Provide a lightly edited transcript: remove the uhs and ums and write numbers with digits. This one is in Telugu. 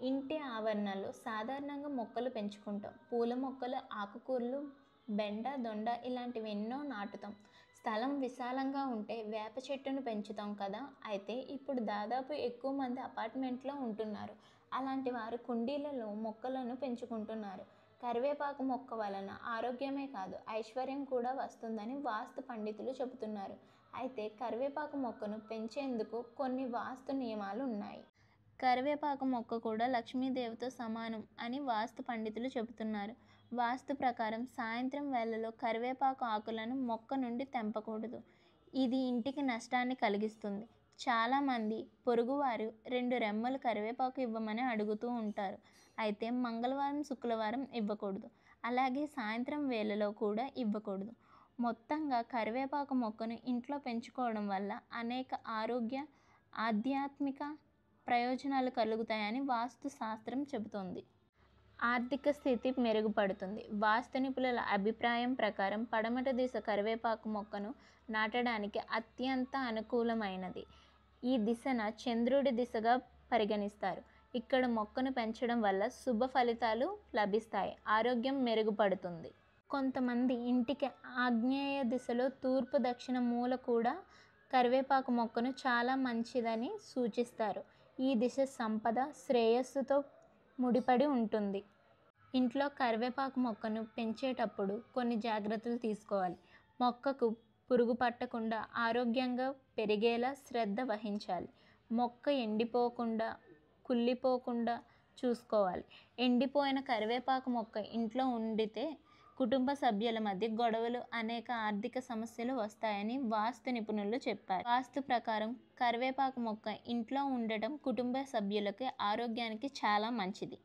ఇంటి ఆవరణలో సాధారణంగా మొక్కలు పెంచుకుంటాం. పూల మొక్కలు, ఆకుకూరలు, బెండ, దొండ ఇలాంటివి ఎన్నో నాటుతాం. స్థలం విశాలంగా ఉంటే వేప చెట్టును పెంచుతాం కదా! అయితే ఇప్పుడు దాదాపు ఎక్కువ మంది అపార్ట్మెంట్లో ఉంటున్నారు. అలాంటి వారు కుండీలలో మొక్కలను పెంచుకుంటున్నారు. కరివేపాకు మొక్క వలన ఆరోగ్యమే కాదు ఐశ్వర్యం కూడా వస్తుందని వాస్తు పండితులు చెబుతున్నారు. అయితే కరివేపాకు మొక్కను పెంచేందుకు కొన్ని వాస్తు నియమాలు ఉన్నాయి. కరివేపాకు మొక్క కూడా లక్ష్మీదేవితో సమానం అని వాస్తు పండితులు చెబుతున్నారు. వాస్తు ప్రకారం సాయంత్రం వేళలో కరివేపాకు ఆకులను మొక్క నుండి తెంపకూడదు. ఇది ఇంటికి నష్టాన్ని కలిగిస్తుంది. చాలామంది పొరుగువారు 2 రెమ్మలు కరివేపాకు ఇవ్వమని అడుగుతూ ఉంటారు. అయితే మంగళవారం, శుక్రవారం ఇవ్వకూడదు. అలాగే సాయంత్రం వేళలో కూడా ఇవ్వకూడదు. మొత్తంగా కరివేపాకు మొక్కను ఇంట్లో పెంచుకోవడం వల్ల అనేక ఆరోగ్య, ఆధ్యాత్మిక ప్రయోజనాలు కలుగుతాయని వాస్తు శాస్త్రం చెబుతోంది. ఆర్థిక స్థితి మెరుగుపడుతుంది. వాస్తు నిపుణుల అభిప్రాయం ప్రకారం పడమట దిశ కరివేపాకు మొక్కను నాటడానికి అత్యంత అనుకూలమైనది. ఈ దిశన చంద్రుడి దిశగా పరిగణిస్తారు. ఇక్కడ మొక్కను పెంచడం వల్ల శుభ ఫలితాలు లభిస్తాయి. ఆరోగ్యం మెరుగుపడుతుంది. కొంతమంది ఇంటికి ఆగ్నేయ దిశలో తూర్పు, దక్షిణ మూల కూడా కరివేపాకు మొక్కను చాలా మంచిదని సూచిస్తారు. ఈ దిశ సంపద, శ్రేయస్సుతో ముడిపడి ఉంటుంది. ఇంట్లో కరివేపాకు మొక్కను పెంచేటప్పుడు కొన్ని జాగ్రత్తలు తీసుకోవాలి. మొక్కకు పురుగు పట్టకుండా ఆరోగ్యంగా పెరిగేలా శ్రద్ధ వహించాలి. మొక్క ఎండిపోకుండా, కుళ్ళిపోకుండా చూసుకోవాలి. ఎండిపోయిన కరివేపాకు మొక్క ఇంట్లో ఉండితే కుటుంబ సభ్యుల మధ్య గొడవలు, అనేక ఆర్థిక సమస్యలు వస్తాయని వాస్తు నిపుణులు చెప్పారు. వాస్తు ప్రకారం కరివేపాకు మొక్క ఇంట్లో ఉండటం కుటుంబ సభ్యులకి ఆరోగ్యానికి చాలా మంచిది.